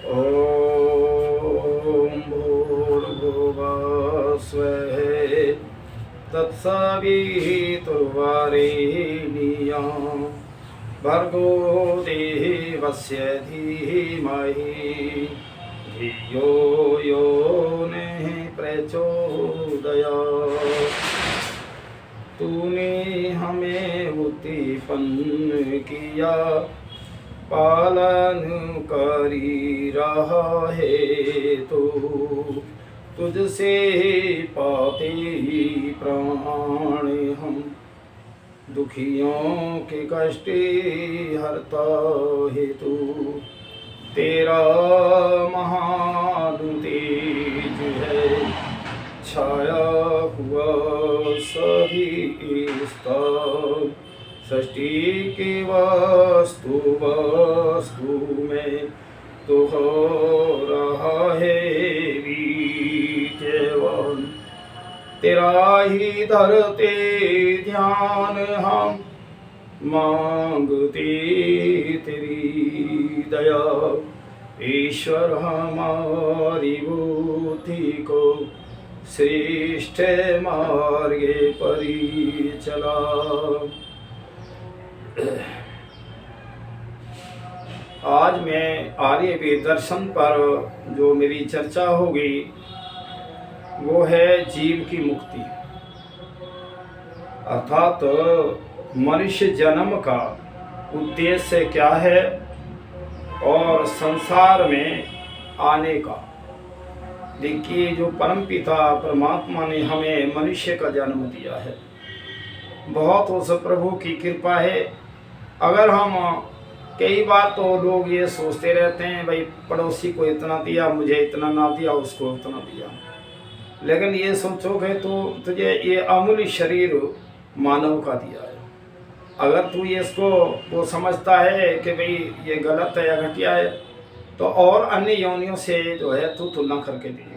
ॐ भूर्भुवः स्वः तत्सवितुर्वरेण्यं भर्गो देवस्य धीमहि धियो यो नः प्रचोदयात्। तूने हमें उत्पन्न किया, पालन करी रहा है तो तुझसे पाते ही प्राण हम। दुखियों के कष्ट हरता है तू, तेरा महान तेज है छाया हुआ सभी स्थान। सृष्टि के वस्तु में तो हो रहा है विद्यमान। तेरा ही धरते ध्यान हम, मांगते तेरी दया। ईश्वर हमारी बुद्धि को श्रेष्ठ मार्गे पर चला। आज मैं आर्यवेद दर्शन पर जो मेरी चर्चा होगी वो है जीव की मुक्ति, अर्थात मनुष्य जन्म का उद्देश्य क्या है और संसार में आने का। देखिए, जो परमपिता परमात्मा ने हमें मनुष्य का जन्म दिया है, बहुत उस प्रभु की कृपा है। अगर हम कई बार तो लोग ये सोचते रहते हैं भाई पड़ोसी को इतना दिया, मुझे इतना ना दिया, उसको उतना दिया, लेकिन ये सोचोगे तो तुझे ये अमूल्य शरीर मानव का दिया है। अगर तू ये इसको वो समझता है कि भाई ये गलत है या घटिया है, तो और अन्य योनियों से जो है तू तुलना करके देख।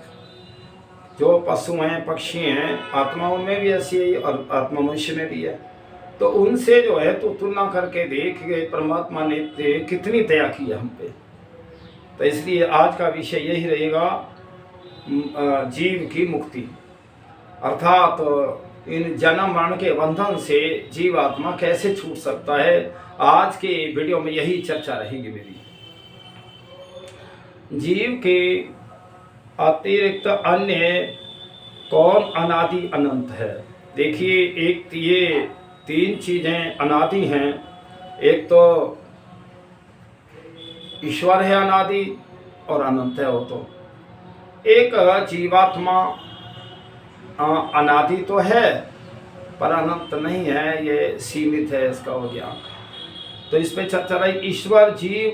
जो पशु हैं, पक्षी हैं, आत्मा उनमें भी ऐसी है और आत्मा मनुष्य में भी है, तो उनसे जो है तू तुलना करके देख गए परमात्मा ने कितनी दया की है हम पे। तो इसलिए आज का विषय यही रहेगा, जीव की मुक्ति, अर्थात इन जन्म मरण के बंधन से जीवात्मा कैसे छूट सकता है। आज के वीडियो में यही चर्चा रहेगी मेरी। जीव के अतिरिक्त अन्य कौन अनादि अनंत है? देखिए, एक ये तीन चीजें अनादि हैं। एक तो ईश्वर है अनादि और अनंत है वो तो। एक जीवात्मा अनादि तो है पर अनंत नहीं है, ये सीमित है इसका वो ज्ञान। तो इस पे चर्चा रही। ईश्वर, जीव,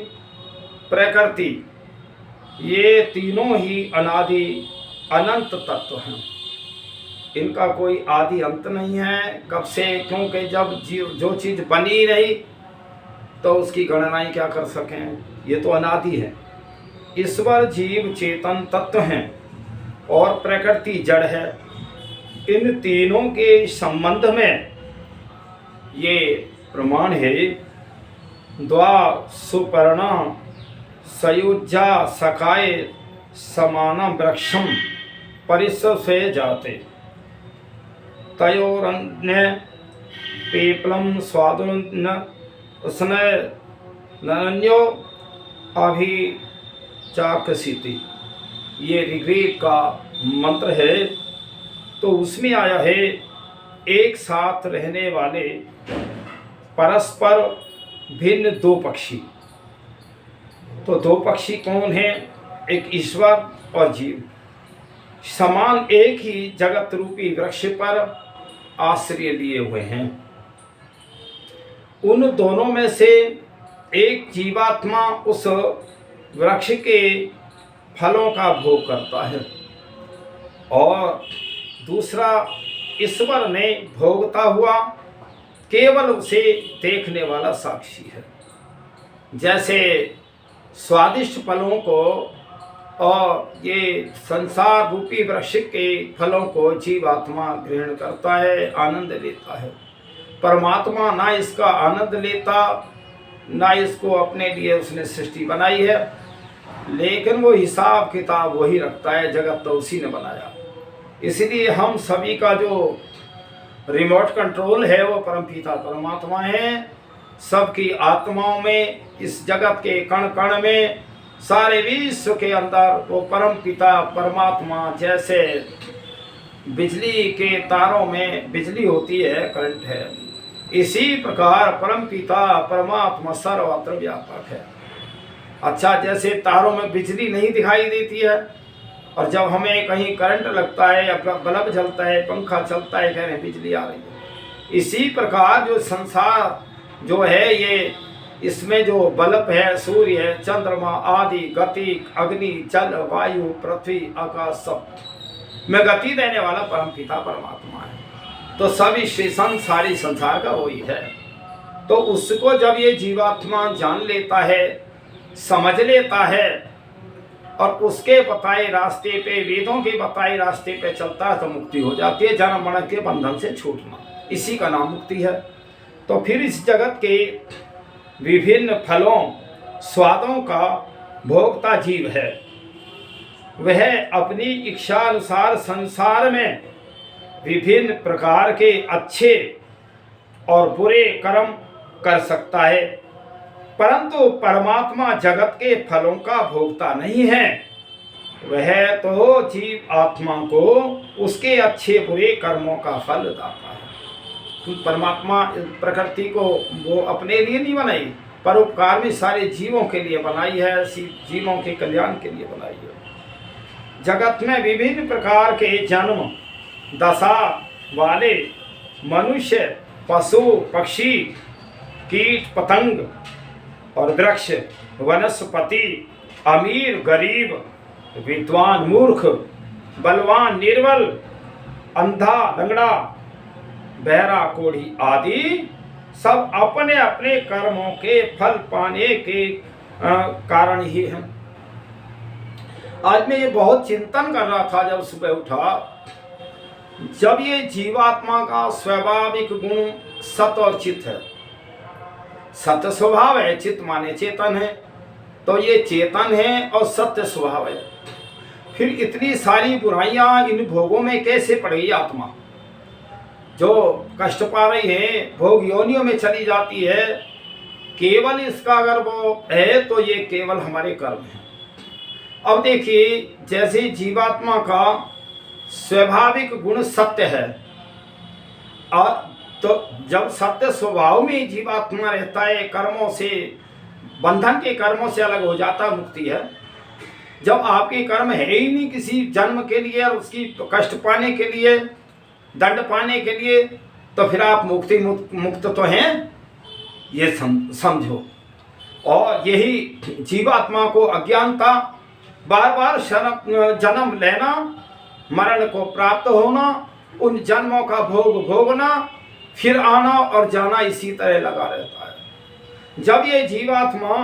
प्रकृति, ये तीनों ही अनादि अनंत तत्व हैं। इनका कोई आदि अंत नहीं है। कब से? क्योंकि जब जीव जो चीज बनी नहीं तो उसकी गणनाएं क्या कर सकें, ये तो अनादि है। ईश्वर, जीव चेतन तत्व हैं और प्रकृति जड़ है। इन तीनों के संबंध में ये प्रमाण है, द्वा सुपर्णा सयुज्या सखाए समानम वृक्षम परिसर से जाते तयोरन्य पीपलम स्वादुन स्नय नन्यो अभिचाकसिति। ये ऋग्वेद का मंत्र है। तो उसमें आया है, एक साथ रहने वाले परस्पर भिन्न दो पक्षी। तो दो पक्षी कौन हैं? एक ईश्वर और जीव, समान एक ही जगत रूपी वृक्ष पर आश्रय लिए हुए हैं। उन दोनों में से एक जीवात्मा उस वृक्ष के फलों का भोग करता है और दूसरा ईश्वर ने भोगता हुआ केवल उसे देखने वाला साक्षी है। जैसे स्वादिष्ट फलों को और ये संसार रूपी वृक्ष के फलों को जीवात्मा ग्रहण करता है, आनंद लेता है। परमात्मा ना इसका आनंद लेता, ना इसको अपने लिए उसने सृष्टि बनाई है। लेकिन वो हिसाब किताब वही रखता है, जगत तो उसी ने बनाया। इसलिए हम सभी का जो रिमोट कंट्रोल है वो परमपिता परमात्मा है। सबकी आत्माओं में, इस जगत के कण कण में, सारे विश्व के अंदर वो परमपिता परमात्मा, जैसे बिजली के तारों में बिजली होती है, करंट है, इसी प्रकार परमपिता परमात्मा सर्वत्र व्यापक है। अच्छा, जैसे तारों में बिजली नहीं दिखाई देती है, और जब हमें कहीं करंट लगता है या बल्ब जलता है, पंखा चलता है, कह रहे हैं बिजली आ रही है। इसी प्रकार जो संसार जो है, ये इसमें जो बल्ब है, सूर्य है, चंद्रमा आदि गति, अग्नि, जल, वायु, पृथ्वी, आकाश, सब में गति देने वाला परमपिता परमात्मा है। तो सभी शेषन सारी संसार का वही है। तो उसको जब ये जीवात्मा जान लेता है, समझ लेता है, और उसके बताए रास्ते पे, वेदों के बताए रास्ते पे चलता है, तो मुक्ति हो जाती है, जन्म मरण के बंधन से छूटना, इसी का नाम मुक्ति है। तो फिर इस जगत के विभिन्न फलों स्वादों का भोक्ता जीव है, वह अपनी इच्छा अनुसार संसार में विभिन्न प्रकार के अच्छे और बुरे कर्म कर सकता है, परंतु परमात्मा जगत के फलों का भोक्ता नहीं है। वह तो जीव आत्मा को उसके अच्छे बुरे कर्मों का फल दाता है। तो परमात्मा प्रकृति को वो अपने लिए नहीं बनाई, परोपकार में सारे जीवों के लिए बनाई है, जीवों के कल्याण के लिए बनाई है। जगत में विभिन्न प्रकार के जन्म दशा वाले मनुष्य, पशु, पक्षी, कीट, पतंग और वृक्ष, वनस्पति, अमीर, गरीब, विद्वान, मूर्ख, बलवान, निर्बल, अंधा, लंगड़ा, बहरा, कोढ़ी आदि सब अपने अपने कर्मों के फल पाने के कारण ही हैं। आज मैं ये बहुत चिंतन कर रहा था जब सुबह उठा, जब ये जीवात्मा का स्वाभाविक गुण सत और चित है, सत्य स्वभाव है, चित्त माने चेतन है, तो ये चेतन है और सत्य स्वभाव है, फिर इतनी सारी बुराइयां इन भोगों में कैसे पड़ गई? आत्मा जो कष्ट पा रही है, भोग योनियों में चली जाती है, केवल इसका अगर वो है तो ये केवल हमारे कर्म है। अब देखिए, जैसे जीवात्मा का स्वाभाविक गुण सत्य है, और तो जब सत्य स्वभाव में जीवात्मा रहता है, कर्मों से, बंधन के कर्मों से अलग हो जाता, मुक्ति है। जब आपके कर्म है ही नहीं किसी जन्म के लिए और उसकी कष्ट पाने के लिए, दंड पाने के लिए, तो फिर आप मुक्त तो हैं, ये समझो। और यही जीवात्मा को अज्ञानता, बार बार जन्म लेना, मरण को प्राप्त होना, उन जन्मों का भोग भोगना, फिर आना और जाना, इसी तरह लगा रहता है। जब ये जीवात्मा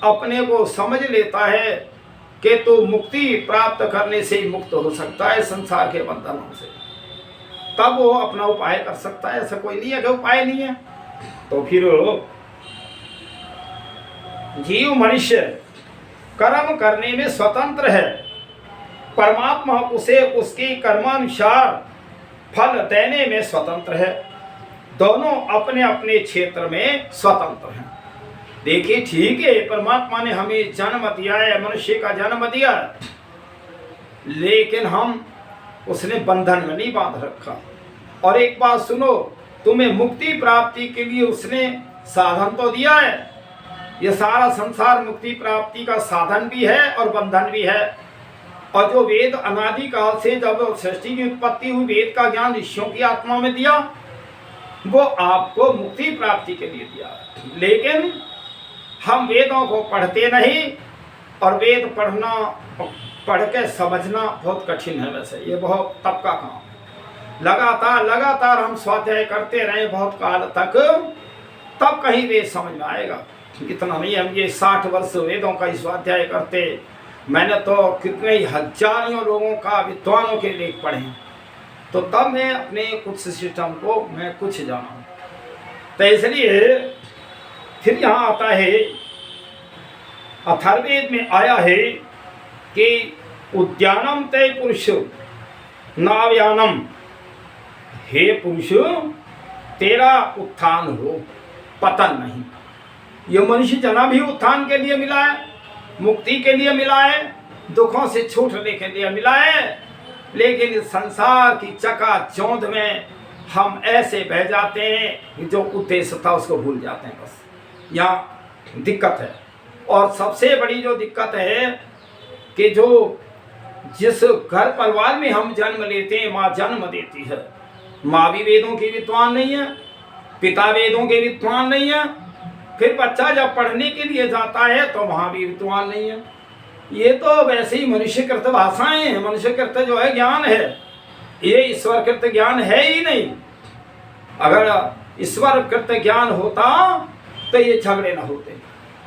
अपने को समझ लेता है कि तो मुक्ति प्राप्त करने से ही मुक्त हो सकता है संसार के बंधनों से, तब वो अपना उपाय कर सकता है। ऐसा कोई नहीं है कि उपाय नहीं है। तो फिर जीव मनुष्य कर्म करने में स्वतंत्र है, परमात्मा उसे उसके कर्मानुसार फल देने में स्वतंत्र है। दोनों अपने अपने क्षेत्र में स्वतंत्र हैं। देखिए, ठीक है, परमात्मा ने हमें जन्म दिया है, मनुष्य का जन्म दिया है, लेकिन हम उसने बंधन में नहीं बांध रखा। और एक बात सुनो, तुम्हें मुक्ति प्राप्ति के लिए उसने साधन तो दिया है। ये सारा संसार मुक्ति प्राप्ति का साधन भी है और बंधन भी है। और जो वेद अनादि काल से जब सृष्टि की उत्पत्ति हुई, वेद का ज्ञान ऋषियों की आत्मा में दिया, वो आपको मुक्ति प्राप्ति के लिए दिया। लेकिन हम वेदों को पढ़ते नहीं, और वेद पढ़ के समझना बहुत कठिन है। वैसे ये बहुत तप का काम है। लगातार हम स्वाध्याय करते रहे बहुत काल तक, तब कहीं वेद समझ में आएगा। इतना नहीं, हम ये 60 वर्ष वेदों का स्वाध्याय करते, मैंने तो कितने ही हजारों लोगों का, विद्वानों के लेख पढ़े, तो तब मैं अपने कुछ सिस्टम को मैं कुछ जाना। तो इसलिए फिर यहाँ आता है अथर्ववेद में आया है कि उद्यानम ते पुरुष नाव्यानम, हे पुरुष तेरा उत्थान हो, पतन नहीं। ये मनुष्य जन्म भी उत्थान के लिए मिला है, मुक्ति के लिए मिला है, दुखों से छूटने के लिए मिला है, लेकिन इस संसार की चकाचौंध में हम ऐसे बह जाते हैं जो उद्देश्य था उसको भूल जाते हैं। बस यहाँ दिक्कत है। और सबसे बड़ी जो दिक्कत है कि जो जिस घर परिवार में हम जन्म लेते हैं, माँ जन्म देती है, माँ भी वेदों की विद्वान नहीं है, पिता वेदों के विद्वान नहीं है, फिर बच्चा जब पढ़ने के लिए जाता है तो वहाँ भी विद्वान नहीं है। ये तो वैसे ही मनुष्यकृत भाषाएं हैं, मनुष्यकृत जो है ज्ञान है, ये ईश्वरकृत ज्ञान है ही नहीं। अगर ईश्वरकृत ज्ञान होता तो ये झगड़े न होते।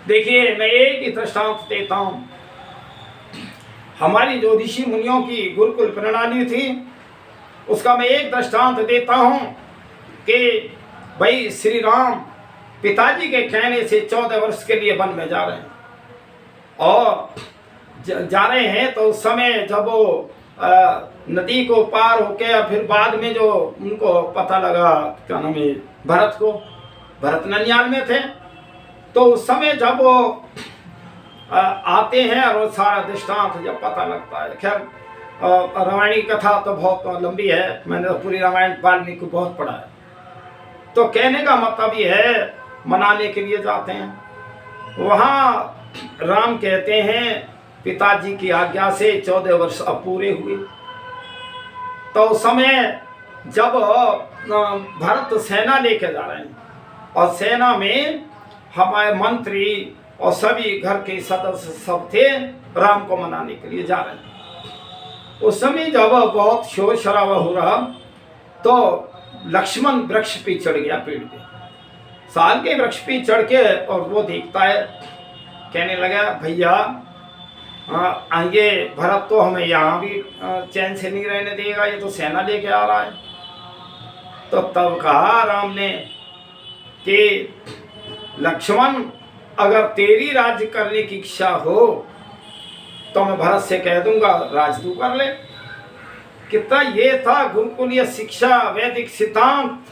देखिए मैं एक ही दृष्टांत देता हूँ। हमारी जो ऋषि मुनियों की गुरुकुल प्रणाली थी उसका मैं एक दृष्टांत देता हूँ कि भाई श्री राम पिताजी के कहने से 14 वर्ष के लिए वन में जा रहे हैं, और जा रहे हैं तो उस समय जब वो नदी को पार होके फिर बाद में जो उनको पता लगा, क्या नाम है, भरत ननियाल में थे, तो उस समय जब वो आते हैं और वो सारा दृष्टांत जब पता लगता है। खैर रामायणी कथा तो बहुत लंबी है, मैंने तो पूरी रामायण वाल्मीकि को बहुत पढ़ा है। तो कहने का मतलब ये है, मनाने के लिए जाते हैं, वहाँ राम कहते हैं पिताजी की आज्ञा से 14 वर्ष अब पूरे हुए। तो उस समय जब भरत सेना लेके जा रहे हैं और सेना में हमारे मंत्री और सभी घर के सदस्य सब थे, राम को मनाने के लिए जा रहे हैं। उस समय जब बहुत शोर शराबा हो रहा तो लक्ष्मण वृक्ष पे चढ़ गया, पेड़ पे, साल के वृक्ष पे चढ़ के, और वो देखता है, कहने लगा भैया ये भरत तो हमें यहाँ भी चैन से नहीं रहने देगा, ये तो सेना लेके आ रहा है। तो तब कहा राम ने कि लक्ष्मण अगर तेरी राज्य करने की इच्छा हो तो मैं भरत से कह दूंगा राज तू कर ले। कितना ये था गुरुकुलीय शिक्षा, वैदिक सिद्धांत,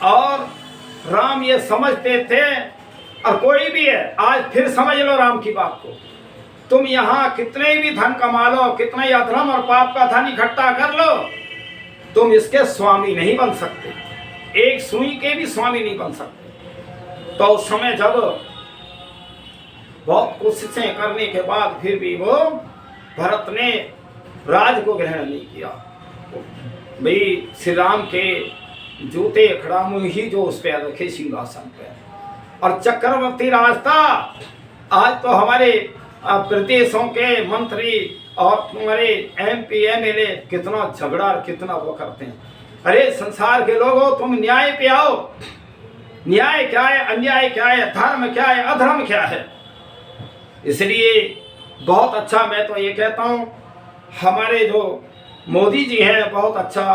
और राम ये समझते थे। और कोई भी है आज फिर समझ लो राम की बात को, तुम यहाँ कितने भी धन कमा लो, कितना ही अधर्म और पाप का धन इकट्ठा कर लो, तुम इसके स्वामी नहीं बन सकते, एक सुई के भी स्वामी नहीं बन सकते। तो उस समय जब बहुत कोशिशें करने के बाद फिर भी वो भरत ने राज को ग्रहण नहीं किया। भाई श्री राम के जूते खड़ामू ही जो उस पर रखे सिंहासन पे, और चक्रवर्ती राज था। आज तो हमारे प्रदेशों के मंत्री और तुम्हारे MP MLA कितना झगड़ा और कितना वो करते हैं। अरे संसार के लोगों, तुम न्याय पे आओ। न्याय क्या है, अन्याय क्या है, धर्म क्या है, अधर्म क्या है। इसलिए बहुत अच्छा, मैं तो ये कहता हूँ हमारे जो मोदी जी हैं बहुत अच्छा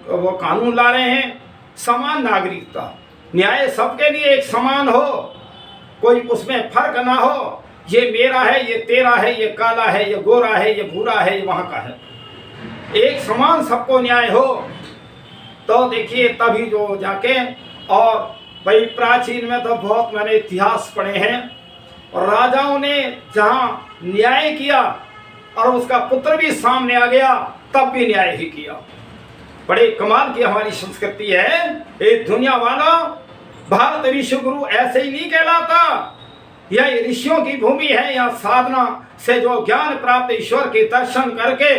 वो कानून ला रहे हैं, समान नागरिकता, न्याय सबके लिए एक समान हो, कोई उसमें फर्क ना हो, ये मेरा है, ये तेरा है, ये काला है, ये गोरा है, ये भूरा है, ये वहाँ का है, एक समान सबको न्याय हो। तो देखिए तभी जो जाके, और भाई प्राचीन में तो बहुत मैंने इतिहास पढ़े हैं, और राजाओं ने जहाँ न्याय किया और उसका पुत्र भी सामने आ गया तब भी न्याय ही किया। बड़े कमाल की हमारी संस्कृति है। ये दुनिया वाला भारत विश्व गुरु ऐसे ही नहीं कहलाता, यह ऋषियों की भूमि है। यहाँ साधना से जो ज्ञान प्राप्त, ईश्वर के दर्शन करके,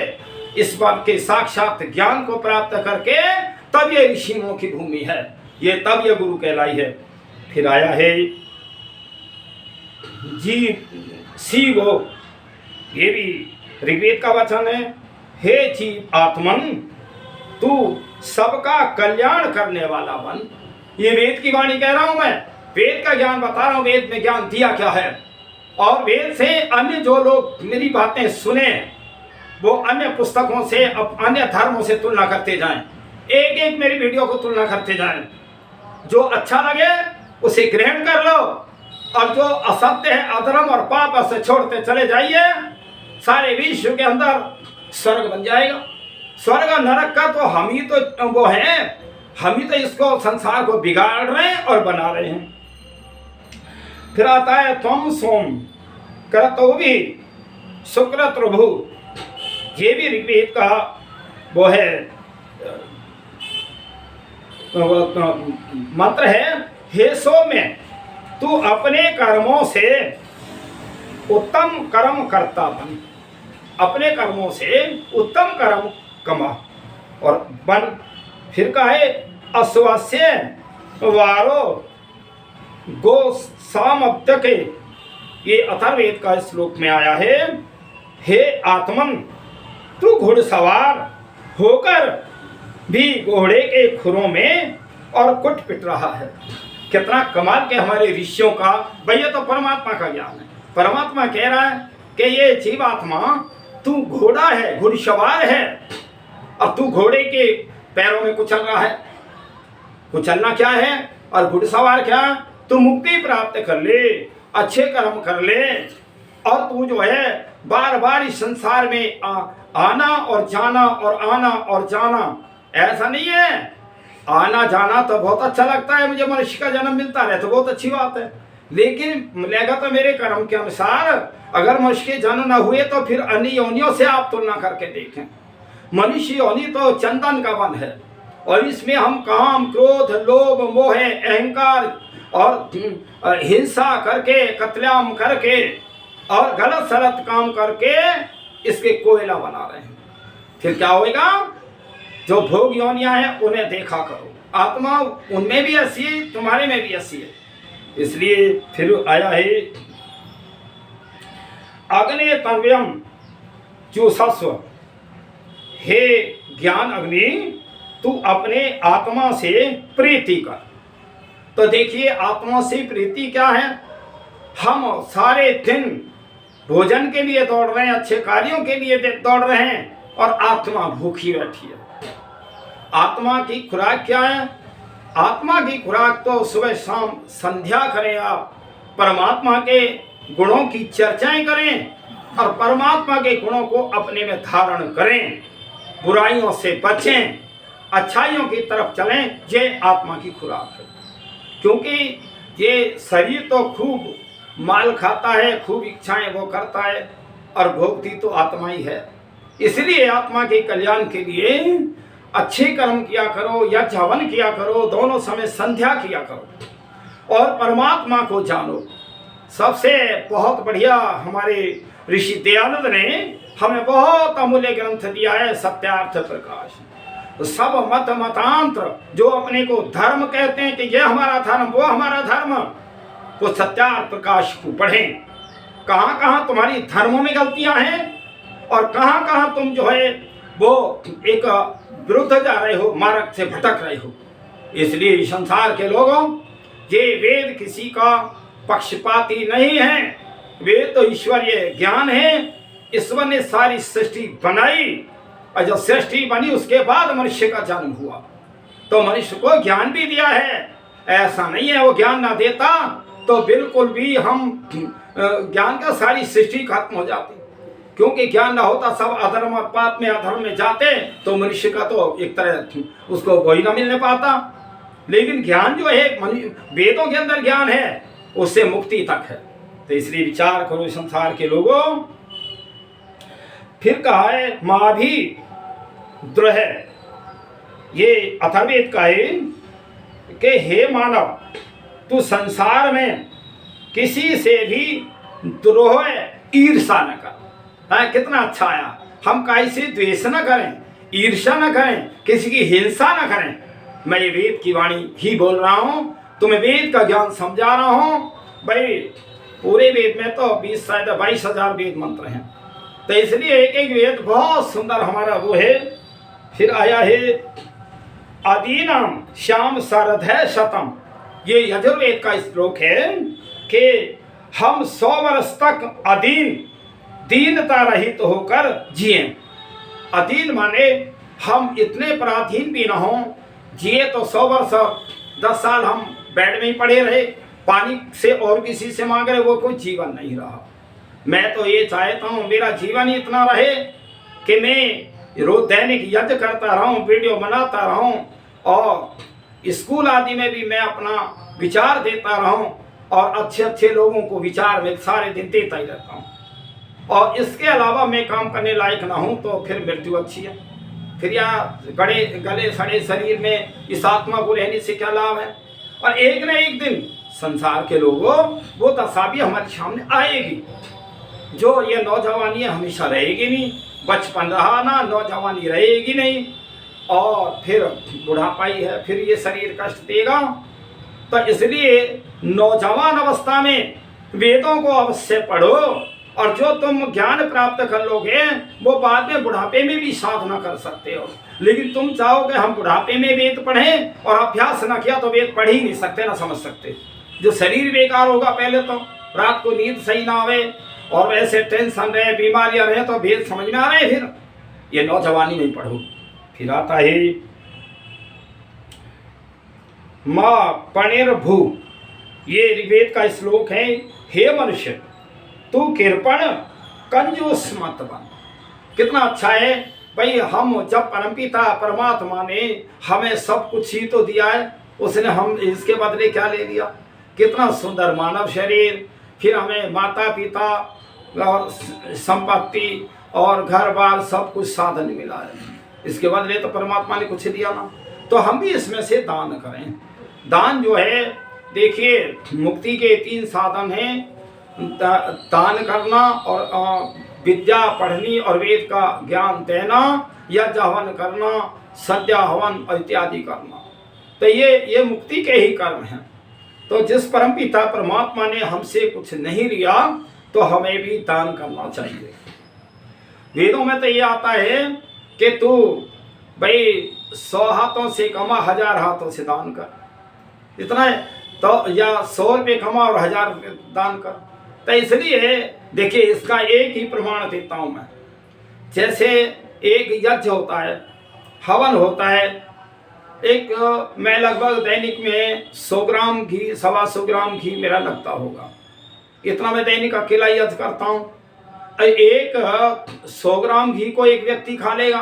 इस बात के साक्षात ज्ञान को प्राप्त करके, तब ये ऋषियों की भूमि है, ये तब ये गुरु कहलाई है। फिर आया है शिवो, ये भी ऋग्वेद का वचन है। हे जीव आत्मन, तू सबका कल्याण करने वाला बन। ये वेद की वाणी कह रहा हूं मैं, वेद का ज्ञान बता रहा हूं, वेद में ज्ञान दिया क्या है। और वेद से अन्य जो लोग मेरी बातें सुने वो अन्य पुस्तकों से, अन्य धर्मों से तुलना करते जाएं, एक एक मेरी वीडियो को तुलना करते जाएं, जो अच्छा लगे उसे ग्रहण कर लो और जो असत्य है, अधर्म और पाप से छोड़ते चले जाइए, सारे विश्व के अंदर स्वर्ग बन जाएगा। स्वर्ग और नरक का तो हम ही तो वो है, हम ही तो इसको संसार को बिगाड़ रहे हैं और बना रहे हैं। फिर आता है त्वम सोम करतो भी शुक्र प्रभु, ये भी ऋग्वेद का वो है मंत्र है। हे सो में तू अपने कर्मों से उत्तम कर्म करता बन, अपने कर्मों से उत्तम कर्म कमा और बन। फिर कहा है अश्वस्य वारो गो सामत्य के, ये अथर्ववेद का श्लोक में आया है। हे आत्मन, तू घुड़सवार होकर भी घोड़े के खुरों में और कुट पिट रहा है। कितना कमाल के हमारे ऋषियों का, भैया तो परमात्मा का ज्ञान है। परमात्मा कह रहा है कि ये जीवात्मा तू घोड़ा है, घुड़सवार है, अब तू घोड़े के पैरों में कुचल रहा है। कुचलना क्या है और घुड़सवार क्या? तू मुक्ति प्राप्त कर ले, अच्छे कर्म कर ले, और तू जो है बार बार इस संसार में आना और जाना और आना और जाना। ऐसा नहीं है, आना जाना तो बहुत अच्छा लगता है, मुझे मनुष्य का जन्म मिलता रहे तो बहुत अच्छी बात है, लेकिन मिलेगा तो मेरे कर्म के अनुसार। अगर मनुष्य के जन्म न हुए तो फिर अन्य योनियों से आप तुलना करके देखें। मनुष्य योनि तो चंदन का वन है, और इसमें हम काम, क्रोध, लोभ, मोह, अहंकार और हिंसा करके, कत्लेआम करके और गलत सलत काम करके इसके कोयला बना रहे हैं। फिर क्या होगा? जो भोग योनियां हैं उन्हें देखा करो, आत्मा उनमें भी ऐसी है, तुम्हारे में भी ऐसी है। इसलिए फिर आया है अग्नि तन्व्यम चूसस्व, हे ज्ञान अग्नि तू अपने आत्मा से प्रीति कर। तो देखिए आत्मा से प्रीति क्या है? हम सारे दिन भोजन के लिए दौड़ रहे हैं, अच्छे कार्यों के लिए दौड़ रहे हैं, और आत्मा भूखी बैठी है। आत्मा की खुराक क्या है? आत्मा की खुराक तो सुबह शाम संध्या करें, आप परमात्मा के गुणों की चर्चाएं करें और परमात्मा के गुणों को अपने में धारण करें, बुराइयों से बचें, अच्छाइयों की तरफ चलें। ये आत्मा की खुराक है। क्योंकि ये शरीर तो खूब माल खाता है, खूब इच्छाएं वो करता है, और भोगती तो आत्मा ही है। इसलिए आत्मा के कल्याण के लिए अच्छे कर्म किया करो या हवन किया करो, दोनों समय संध्या किया करो और परमात्मा को जानो। सबसे बहुत बढ़िया हमारे ऋषि दयानंद ने हमें बहुत अमूल्य ग्रंथ दिया है, सत्यार्थ प्रकाश। सब मत मतांतर जो अपने को धर्म कहते हैं कि ये हमारा धर्म, वो हमारा धर्म, वो सत्यार्थ प्रकाश को पढ़ें। कहाँ कहाँ तुम्हारी धर्मों में गलतियां हैं और कहाँ कहाँ तुम जो है वो एक विरुद्ध जा रहे हो, मार्ग से भटक रहे हो। इसलिए संसार के लोगों, ये वेद किसी का पक्षपाती नहीं है, वेद तो ईश्वरीय ज्ञान है। ईश्वर ने सारी सृष्टि बनाई, और जब सृष्टि बनी उसके बाद मनुष्य का जन्म हुआ, तो मनुष्य को ज्ञान भी दिया है। ऐसा नहीं है वो ज्ञान ना देता तो बिल्कुल भी हम ज्ञान का सारी सृष्टि खत्म हो जाती। क्योंकि ज्ञान ना होता सब अधर्म और पाप में, अधर्म में जाते, तो मनुष्य का तो एक तरह उसको वही ना मिलने पाता। लेकिन ज्ञान जो है वेदों के अंदर ज्ञान है, उससे मुक्ति तक है। तो इसलिए विचार करो संसार के लोगों। फिर कहा है माँ भी द्रोह, ये अथर्ववेद का है कि हे मानव तू संसार में किसी से भी द्रोह, ईर्षा न कर। हाँ, कितना अच्छा आया। हम किसी से द्वेष न करें, ईर्षा न करें, किसी की हिंसा न करें। मैं ये वेद की वाणी ही बोल रहा हूँ, तुम्हें वेद का ज्ञान समझा रहा हूँ। भाई पूरे वेद में तो 22,000 वेद मंत्र हैं, तो इसलिए एक एक वेद बहुत सुंदर हमारा वो है। फिर आया है आदीनाम श्याम सरधय शतम, ये यजुर्वेद का श्लोक है कि हम 100 वर्ष तक अधीन, दीनता रहित होकर जिए। अधीन माने हम इतने पराधीन भी न हों, जिए तो 100 वर्ष 10 साल हम बेड में ही पड़े रहे, पानी से और किसी से मांग रहे, वो कोई जीवन नहीं रहा। मैं तो ये चाहता हूँ मेरा जीवन इतना रहे कि मैं रोज दैनिक यज्ञ करता रहूँ, वीडियो बनाता रहूँ और स्कूल आदि में भी मैं अपना विचार देता रहूँ और अच्छे अच्छे लोगों को विचार में सारे दिन देता ही रहता हूँ। और इसके अलावा मैं काम करने लायक ना हूँ तो फिर मृत्यु अच्छी है। फिर यहाँ गले सड़े शरीर में इस आत्मा को रहने से क्या लाभ है। और एक न एक दिन संसार के लोगों वो दशा भी हमारे सामने आएगी। जो ये नौजवानी हमेशा रहेगी नहीं, बचपन रहा ना, नौजवानी रहेगी नहीं, और फिर बुढ़ापा ही है, फिर ये शरीर कष्ट देगा। तो इसलिए नौजवान अवस्था में वेदों को अवश्य पढ़ो, और जो तुम ज्ञान प्राप्त कर लोगे वो बाद में बुढ़ापे में भी साधना कर सकते हो। लेकिन तुम चाहोगे हम बुढ़ापे में वेद पढ़ें और अभ्यास न किया तो वेद पढ़ ही नहीं सकते, ना समझ सकते। जो शरीर बेकार होगा, पहले तो रात को नींद सही ना आवे और वैसे टेंशन रहे, बीमारियां रहे, तो वेद समझ में आ रहे। फिर ये नौजवानी में पढ़ो। फिर आता है माँ पणिर्भू, ये ऋग्वेद का श्लोक है। हे मनुष्य, तू कृपण कंजूस मत बन। कितना अच्छा है भाई। हम जब परमपिता परमात्मा ने हमें सब कुछ ही तो दिया है, उसने हम इसके बदले क्या ले लिया। कितना सुंदर मानव शरीर, फिर हमें माता पिता और संपत्ति और घर बार सब कुछ साधन मिला है। इसके बदले तो परमात्मा ने कुछ दिया ना। तो हम भी इसमें से दान करें। दान जो है, देखिए मुक्ति के 3 साधन हैं, दान करना और विद्या पढ़नी और वेद का ज्ञान देना, यज्ञ हवन करना, सद्या हवन इत्यादि करना। तो ये मुक्ति के ही कर्म हैं। तो जिस परमपिता परमात्मा ने हमसे कुछ नहीं लिया तो हमें भी दान करना चाहिए। वेदों में तो ये आता है कि तू भाई 100 हाथों से कमा 1000 हाथों से दान कर, इतना है तो, या 100 रुपये कमा और 1000 रुपये दान कर। तो इसलिए देखिए इसका एक ही प्रमाण देता हूँ मैं। जैसे एक यज्ञ होता है, हवन होता है, एक मैं लगभग दैनिक में 100 ग्राम घी, 125 ग्राम घी मेरा लगता होगा। इतना मैं दैनिक अकेला यज्ञ करता हूँ। एक 100 ग्राम घी को एक व्यक्ति खा लेगा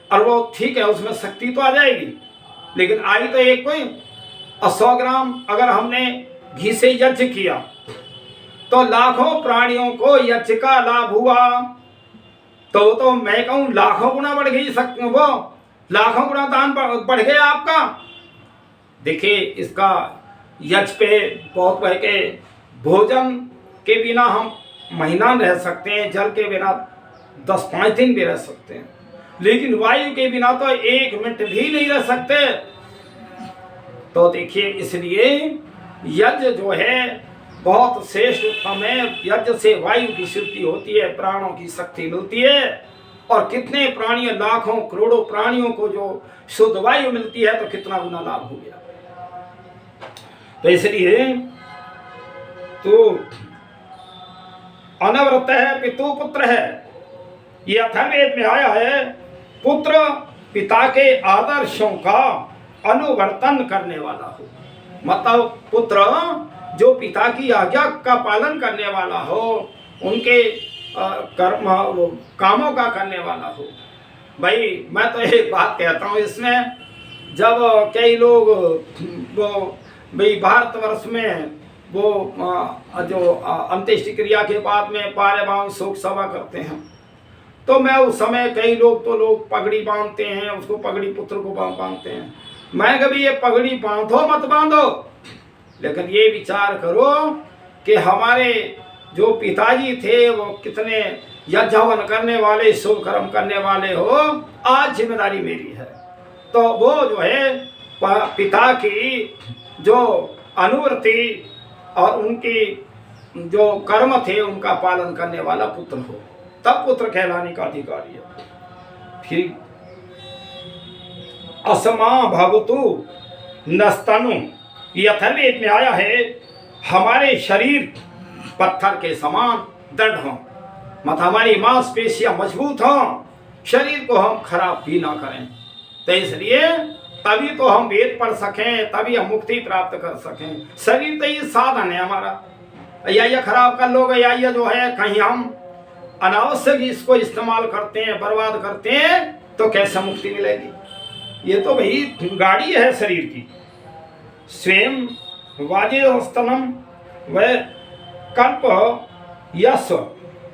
और वो ठीक है, उसमें शक्ति तो आ जाएगी, लेकिन आई तो एक कोई। और 100 ग्राम अगर हमने घी से यज्ञ किया तो लाखों प्राणियों को यज्ञ का लाभ हुआ। तो मैं कहूँ लाखों गुना बढ़ गई, वो लाखों गुना दान बढ़ गया आपका। देखिए इसका यज्ञ पे बहुत बह के, भोजन के बिना हम महीना रह सकते हैं, जल के बिना 10-5 दिन भी रह सकते हैं, लेकिन वायु के बिना तो 1 मिनट भी नहीं रह सकते। तो देखिए इसलिए यज्ञ जो है बहुत श्रेष्ठ उत्तम है। यज्ञ से वायु की शुद्धि होती है, प्राणों की शक्ति मिलती है, और कितने प्राणी, लाखों करोड़ों प्राणियों को जो शुद्ध वायु मिलती है तो कितना गुना लाभ हो गया। तो इसलिए तो अनवरत है पितु पुत्र है, ये अथर्ववेद में आया है। पुत्र पिता के आदर्शों का अनुवर्तन करने वाला हो, मतलब पुत्र जो पिता की आज्ञा का पालन करने वाला हो, उनके कर्म कामों का करने वाला हो। भाई मैं तो एक बात कहता हूँ इसमें, जब कई लोग वो भाई भारतवर्ष में वो जो अंत्येष्टि क्रिया के बाद में पारेवान शोक सभा करते हैं, तो मैं उस समय कई लोग पगड़ी बांधते हैं, उसको पगड़ी पुत्र को बांधते हैं। मैं कभी ये पगड़ी बांधो मत बांधो, लेकिन ये विचार करो कि हमारे जो पिताजी थे वो कितने यज्ञ हवन करने वाले, शुभ कर्म करने वाले हो। आज जिम्मेदारी मेरी है, तो वो जो है पिता की जो अनुवृत्ति और उनकी जो कर्म थे उनका पालन करने वाला पुत्र हो, तब पुत्र कहलाने का अधिकारी है। फिर असमा भवतु नस्तनु, ये अथर्ववेद में आया है। हमारे शरीर पत्थर के समान दृढ़ हों, मत हमारी मांसपेशियां मजबूत हों, शरीर को हम खराब भी ना करें। तो इसलिए तभी तो हम वेद पढ़ सकें, तभी हम मुक्ति प्राप्त कर सकें। शरीर तो ये साधन है हमारा, या खराब कर लोगे, या जो है कहीं हम अनावश्यक इसको इस्तेमाल करते हैं, बर्बाद करते हैं, तो कैसे मुक्ति मिलेगी। ये तो भाई गाड़ी है शरीर की। स्वयं वाजेस्तनम व कल्प यश,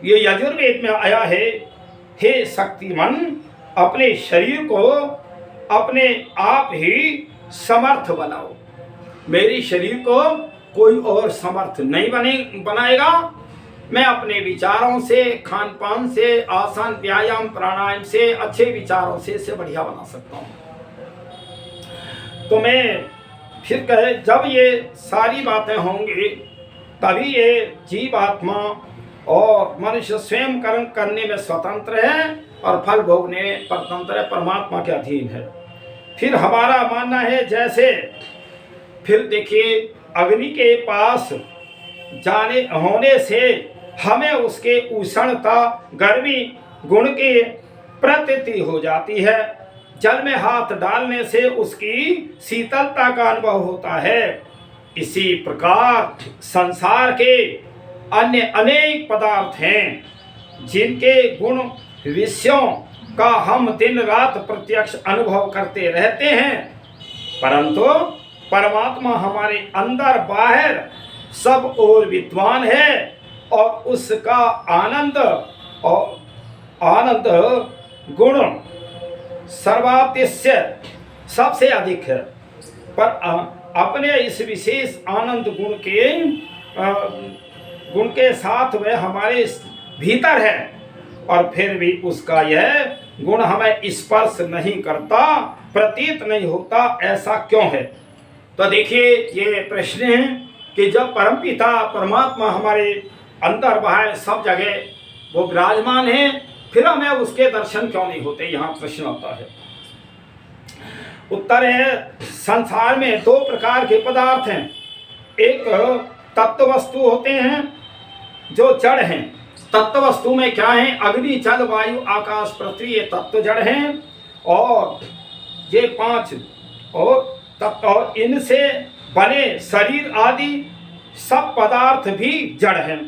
ये यजुर्वेद में आया है। हे शक्तिमान, अपने शरीर को अपने आप ही समर्थ बनाओ। मेरी शरीर को कोई और समर्थ नहीं बनाएगा। मैं अपने विचारों से, खान पान से, आसान व्यायाम प्राणायाम से, अच्छे विचारों से इसे बढ़िया बना सकता हूँ। तो मैं फिर कहे, जब ये सारी बातें होंगी तभी ये जीव आत्मा और मनुष्य स्वयं कर्म करने में स्वतंत्र है और फल भोगने परतंत्र है, परमात्मा के अधीन है। फिर हमारा मानना है, जैसे फिर देखिए अग्नि के पास जाने होने से हमें उसके उष्णता, गर्मी गुण की प्रतीति हो जाती है। जल में हाथ डालने से उसकी शीतलता का अनुभव होता है। इसी प्रकार संसार के अन्य अनेक पदार्थ हैं जिनके गुण विषयों का हम दिन रात प्रत्यक्ष अनुभव करते रहते हैं, परंतु परमात्मा हमारे अंदर बाहर सब और विद्वान है और उसका आनंद गुण सर्वातिशय सबसे अधिक है। पर अपने इस विशेष आनंद गुण के साथ वह हमारे भीतर है और फिर भी उसका यह गुण हमें स्पर्श नहीं करता, प्रतीत नहीं होता। ऐसा क्यों है? तो देखिए ये प्रश्न है कि जब परमपिता परमात्मा हमारे अंदर बाहर सब जगह वो विराजमान है, फिर हमें उसके दर्शन क्यों नहीं होते? यहाँ प्रश्न आता है। उत्तर है, संसार में दो प्रकार के पदार्थ हैं। एक तत्व वस्तु होते हैं जो जड़ हैं। तत्व वस्तु में क्या है? अग्नि, जल, वायु, आकाश, पृथ्वी, ये तत्व जड़ हैं। और ये पांच और तत्व, और इनसे बने शरीर आदि सब पदार्थ भी जड़ हैं।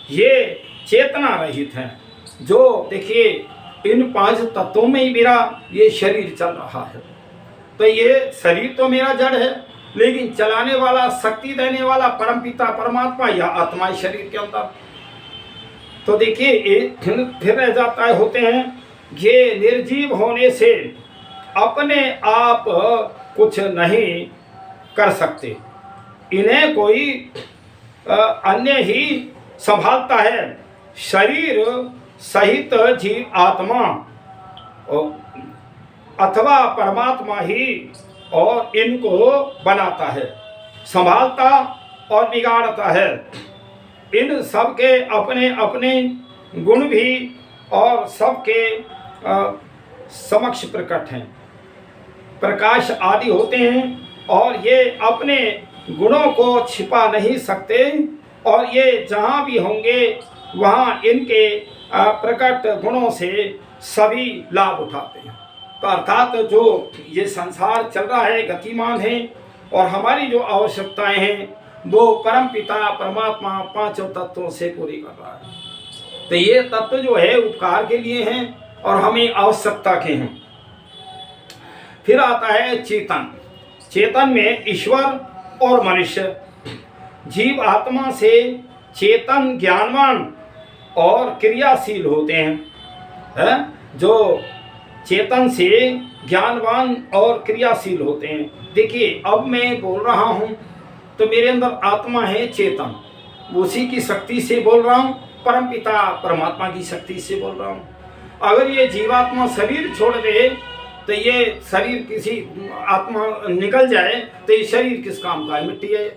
ये चेतना रहित हैं। जो देखिए इन पांच तत्वों में ही मेरा ये शरीर चल रहा है। तो ये शरीर तो मेरा जड़ है, लेकिन चलाने वाला, शक्ति देने वाला परमपिता परमात्मा या आत्मा शरीर के अंदर। तो देखिए फिर रह जाता है, होते हैं ये निर्जीव होने से अपने आप कुछ नहीं कर सकते। इन्हें कोई अन्य ही संभालता है। शरीर सहित जीव आत्मा अथवा परमात्मा ही और इनको बनाता है, संभालता और बिगाड़ता है। इन सब के अपने अपने गुण भी और सबके समक्ष प्रकट हैं, प्रकाश आदि होते हैं और ये अपने गुणों को छिपा नहीं सकते और ये जहाँ भी होंगे वहाँ इनके प्रकट गुणों से सभी लाभ उठाते हैं। तो अर्थात जो ये संसार चल रहा है, गतिमान है, और हमारी जो आवश्यकताएं हैं वो परम पिता परमात्मा पांचों तत्वों से पूरी कर रहा है। तो ये तत्व जो है उपकार के लिए हैं और हमें आवश्यकता के हैं। फिर आता है चेतन। चेतन में ईश्वर और मनुष्य। जीव आत्मा से चेतन ज्ञानवान और क्रियाशील होते हैं, जो चेतन से ज्ञानवान और क्रियाशील होते हैं। देखिए अब मैं बोल रहा हूँ तो मेरे अंदर आत्मा है चेतन, उसी की शक्ति से बोल रहा हूँ, परमपिता परमात्मा की शक्ति से बोल रहा हूँ। अगर ये जीवात्मा शरीर छोड़ दे तो ये शरीर किसी आत्मा निकल जाए तो ये शरीर किस काम का है? मिट्टी है।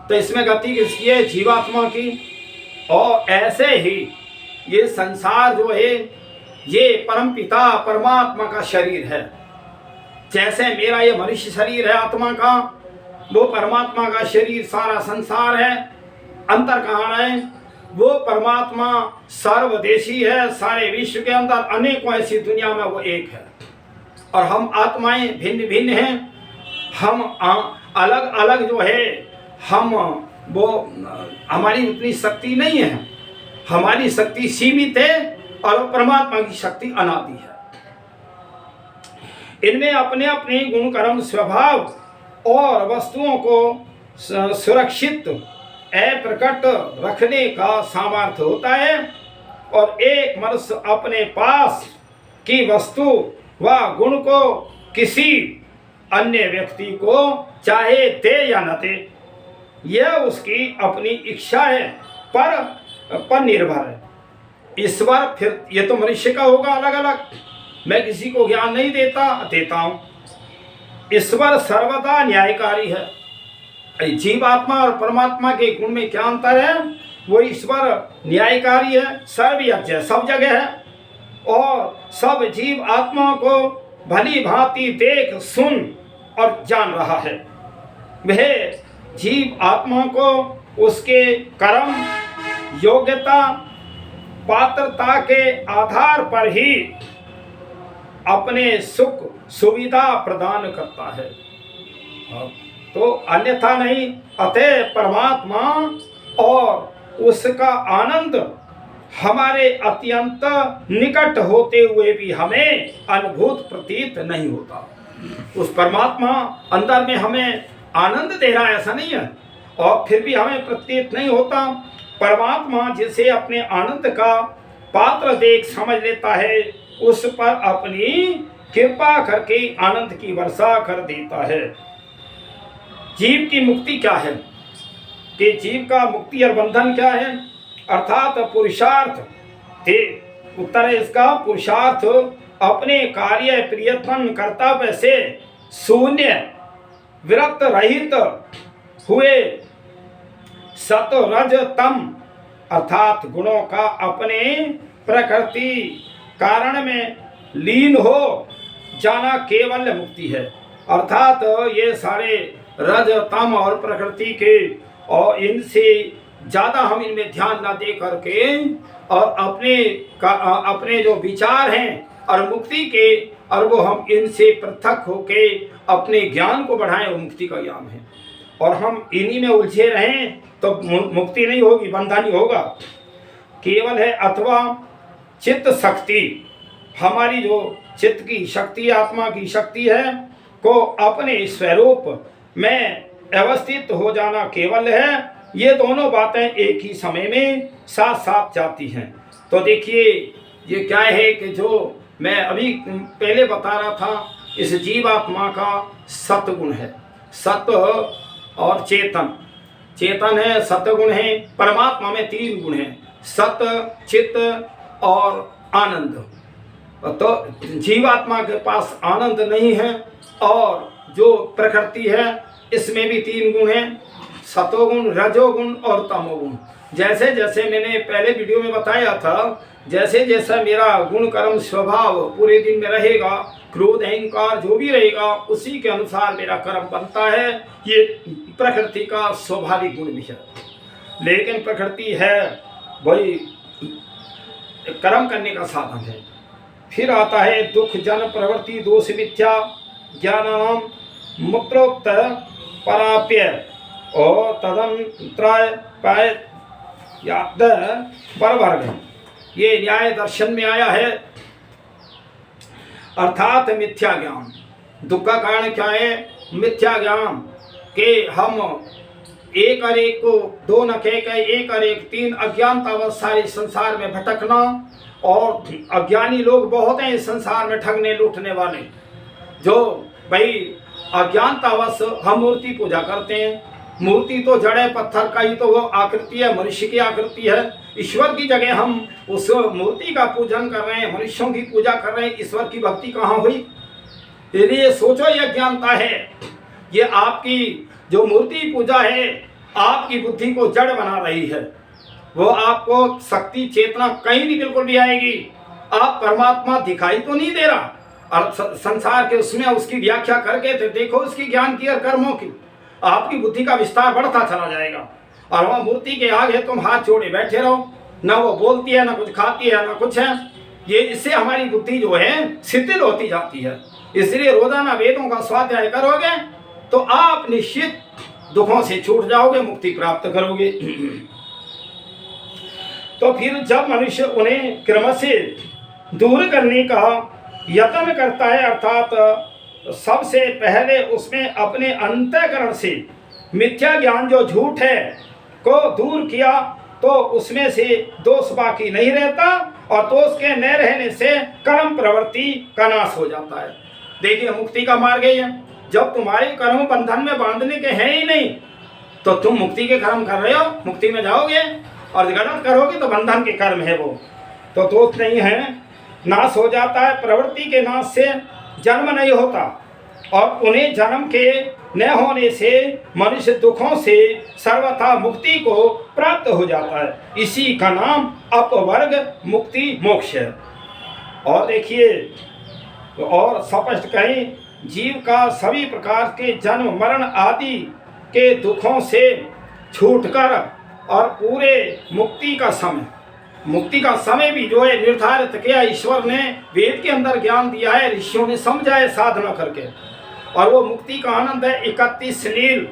तो इसमें गति किसकी है? जीवात्मा की। और ऐसे ही ये संसार जो है ये परमपिता परमात्मा का शरीर है। जैसे मेरा ये मनुष्य शरीर है आत्मा का, वो परमात्मा का शरीर सारा संसार है। अंतर कहाँ है? वो परमात्मा सर्वदेशी है, सारे विश्व के अंदर अनेकों ऐसी दुनिया में वो एक है। और हम आत्माएं भिन्न भिन्न हैं। हम अलग अलग जो है हम वो हमारी उतनी शक्ति नहीं है, हमारी शक्ति सीमित है और परमात्मा की शक्ति अनादि है। इनमें अपने अपने गुण कर्म स्वभाव और वस्तुओं को सुरक्षित प्रकट रखने का सामर्थ्य होता है और एक मनुष्य अपने पास की वस्तु व गुण को किसी अन्य व्यक्ति को चाहे दे या न दे, यह उसकी अपनी इच्छा है, पर निर्भर है। ईश्वर फिर ये तो मनुष्य का होगा अलग अलग, मैं किसी को ज्ञान नहीं देता हूँ। ईश्वर सर्वदा न्यायकारी है। जीवात्मा और परमात्मा के गुण में क्या अंतर है? वो ईश्वर न्यायकारी है, सर्वज्ञ है, सब जगह है और सब जीव आत्मा को भली भांति देख सुन और जान रहा है। वह जीव आत्मा को उसके कर्म योग्यता पात्रता के आधार पर ही अपने सुख सुविधा प्रदान करता है, तो अन्यथा नहीं। अतः परमात्मा और उसका आनंद हमारे अत्यंत निकट होते हुए भी हमें अनुभूत प्रतीत नहीं होता। उस परमात्मा अंदर में हमें आनंद दे रहा है ऐसा नहीं है, और फिर भी हमें प्रतीत नहीं होता। परमात्मा जिसे अपने आनंद का पात्र देख समझ लेता है, उस पर अपनी कृपा करके आनंद की वर्षा कर देता है। जीव की मुक्ति क्या है? कि जीव का मुक्ति और बंधन क्या है? अर्थात पुरुषार्थ थे। उत्तर है इसका, पुरुषार्थ अपने कार्य प्रयत्न कर्तव्य से शून्य विरक्त रहित हुए सत रज तम अर्थात गुणों का अपने प्रकृति कारण में लीन हो जाना केवल मुक्ति है। अर्थात ये सारे रज तम और प्रकृति के और इनसे ज़्यादा हम इनमें ध्यान ना दे करके और अपने जो विचार हैं और मुक्ति के, और वो हम इनसे पृथक होके अपने ज्ञान को बढ़ाएं, वो मुक्ति का ज्ञान है। और हम इन्हीं में उलझे रहें तो मुक्ति नहीं होगी, बंधन ही होगा। केवल है अथवा चित्त शक्ति, हमारी जो चित्त की शक्ति आत्मा की शक्ति है को अपने स्वरूप में अवस्थित हो जाना केवल है। ये दोनों बातें एक ही समय में साथ साथ जाती हैं। तो देखिए ये क्या है कि जो मैं अभी पहले बता रहा था, इस जीवात्मा का सत्गुण है, सत्व और चेतन। चेतन है, सत्गुण है। परमात्मा में तीन गुण हैं, सत, चित्त और आनंद। तो जीवात्मा के पास आनंद नहीं है, और जो प्रकृति है इसमें भी तीन गुण हैं, सतोगुण, रजोगुण और तमोगुण। जैसे जैसे मैंने पहले वीडियो में बताया था, जैसे जैसा मेरा गुण कर्म स्वभाव पूरे दिन में रहेगा, क्रोध अहंकार जो भी रहेगा, उसी के अनुसार मेरा कर्म बनता है। ये प्रकृति का स्वाभाविक गुण भी है। लेकिन प्रकृति है वही कर्म करने का साधन है। फिर आता है दुख जन प्रवृत्ति दोष मिथ्या ज्ञानानाम मुक्तोक्त पराप्य और तदंत्राय परवर्ग। ये न्याय दर्शन में आया है। अर्थात मिथ्या ज्ञान, दुख का कारण क्या है? मिथ्या ज्ञान के हम एक और एक को दो न कह एक और एक तीन अज्ञानतावश सारे संसार में भटकना। और अज्ञानी लोग बहुत हैं इस संसार में, ठगने लूटने वाले, जो भाई अज्ञानतावश हम मूर्ति पूजा करते हैं। मूर्ति तो जड़ है, पत्थर का ही तो वो आकृति है, मनुष्य की आकृति है। ईश्वर की जगह हम उस मूर्ति का पूजन कर रहे हैं, मनुष्यों की पूजा कर रहे हैं। ईश्वर की भक्ति कहाँ हुई? इसलिए सोचो ये अज्ञानता है। ये आपकी जो मूर्ति पूजा है आपकी बुद्धि को जड़ बना रही है। वो आपको शक्ति चेतना कहीं नहीं बिल्कुल भी आएगी। आप परमात्मा दिखाई तो नहीं दे रहा, और संसार के उसमें उसकी व्याख्या करके तो देखो उसकी ज्ञान की और कर्मों की, आपकी बुद्धि का विस्तार बढ़ता चला जाएगा। और वह मूर्ति के आगे तुम हाथ जोड़े बैठे रहो, ना वो बोलती है, ना कुछ खाती है, ना कुछ है। ये इससे हमारी बुद्धि जो है शिथिल होती जाती है। इसलिए रोजाना वेदों का स्वाध्याय करोगे तो आप निश्चित दुखों से छूट जाओगे, मुक्ति प्राप्त करोगे। तो फिर जब मनुष्य उन्हें क्रम से दूर करने का यत्न करता है, अर्थात सबसे पहले उसमें अपने अंतःकरण से मिथ्या ज्ञान जो झूठ है को दूर किया, तो उसमें से दोष बाकी नहीं रहता और दोष के न रहने से कर्म प्रवृत्ति का नाश हो जाता है। देखिए मुक्ति का मार्ग है, जब तुम्हारे कर्म बंधन में बांधने के हैं ही नहीं तो तुम मुक्ति के कर्म कर रहे हो, मुक्ति में जाओगे, और गलत करोगे तो बंधन के कर्म है वो, तो दोष नहीं है, नाश हो जाता है। प्रवृत्ति के नाश से जन्म नहीं होता और उन्हें जन्म के न होने से मनुष्य दुखों से सर्वथा मुक्ति को प्राप्त हो जाता है। इसी का नाम अपवर्ग मुक्ति मोक्ष है। और देखिए, और स्पष्ट कहें, जीव का सभी प्रकार के जन्म मरण आदि के दुखों से छूटकर और पूरे मुक्ति का समय भी जो है निर्धारित किया ईश्वर ने, वेद के अंदर ज्ञान दिया है, ऋषियों ने समझा है साधना करके, और वो मुक्ति का आनंद है 31 नील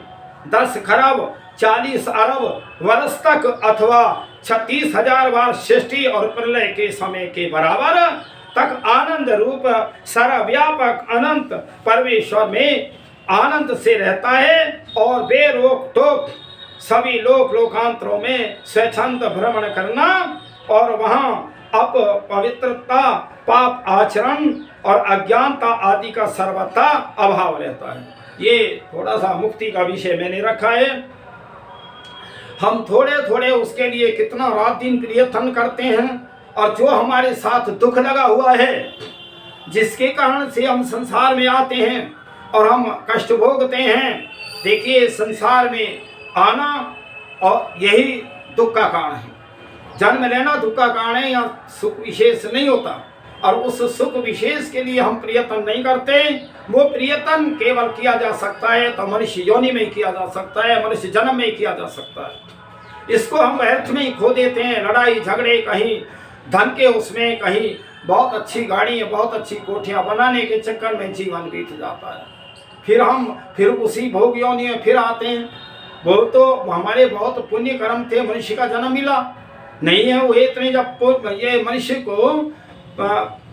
10 खरब 40 अरब वर्ष तक अथवा 36,000 बार सृष्टि और प्रलय के समय के बराबर तक आनंद रूप सर्वव्यापक अनंत परमेश्वर में आनंद से रहता है और बेरोक टोक सभी लोकांतरों में स्वच्छंद भ्रमण करना और वहाँ अपवित्रता पाप आचरण और अज्ञानता आदि का सर्वथा अभाव रहता है। ये थोड़ा सा मुक्ति का विषय मैंने रखा है। हम थोड़े थोड़े उसके लिए कितना रात दिन प्रयत्न करते हैं, और जो हमारे साथ दुख लगा हुआ है, जिसके कारण से हम संसार में आते हैं और हम कष्ट भोगते हैं। देखिए संसार में आना और यही दुख का कारण है, जन्म लेना दुख का कारण है, या सुख विशेष नहीं होता। और उस सुख विशेष के लिए हम प्रयत्न नहीं करते, वो प्रयत्न केवल किया जा सकता है तो मनुष्य योनि में ही किया जा सकता है, मनुष्य जन्म में ही किया जा सकता है। इसको हम व्यर्थ में ही खो देते हैं, लड़ाई झगड़े, कहीं धन के उसमें, कहीं बहुत अच्छी गाड़ी, बहुत अच्छी कोठियाँ बनाने के चक्कर में जीवन बीत जाता है। फिर उसी भोग योनि में फिर आते हैं। वो तो हमारे बहुत पुण्य कर्म थे, मनुष्य का जन्म मिला नहीं है। वो इतने जब ये मनुष्य को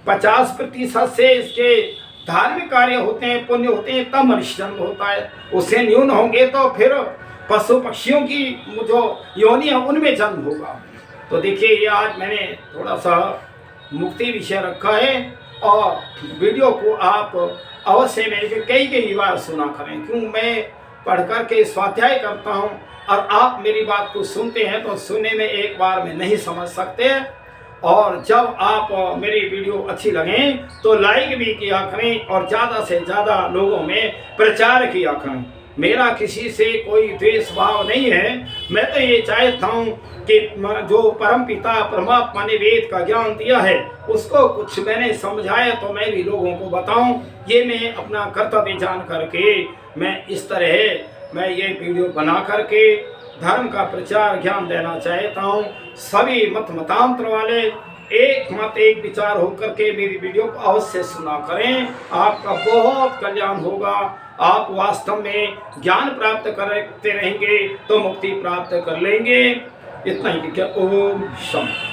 50% से इसके धार्मिक कार्य होते हैं, पुण्य होते हैं, तब मनुष्य जन्म होता है। उससे न्यून होंगे तो फिर पशु पक्षियों की जो योनि है उनमें जन्म होगा। तो देखिए, ये आज मैंने थोड़ा सा मुक्ति विषय रखा है, और वीडियो को आप अवश्य मेरे कई बार सुना करें, क्यों मैं पढ़ कर के स्वाध्याय करता हूँ और आप मेरी बात को सुनते हैं तो सुनने में एक बार में नहीं समझ सकते। और जब आप मेरी वीडियो अच्छी लगें तो लाइक भी किया करें और ज़्यादा से ज़्यादा लोगों में प्रचार किया करें। मेरा किसी से कोई द्वेष भाव नहीं है। मैं तो ये चाहता हूँ कि जो परमपिता परमात्मा ने वेद का ज्ञान दिया है उसको कुछ मैंने समझाया तो मैं भी लोगों को बताऊं। ये मैं अपना कर्तव्य जान करके मैं इस तरह मैं ये वीडियो बना करके धर्म का प्रचार ज्ञान देना चाहता हूँ। सभी मतांतर वाले एक मत एक विचार होकर के मेरी वीडियो को अवश्य सुना करें। आपका बहुत कल्याण होगा। आप वास्तव में ज्ञान प्राप्त करते रहेंगे तो मुक्ति प्राप्त कर लेंगे। इतना ही क्या। ओम शांति।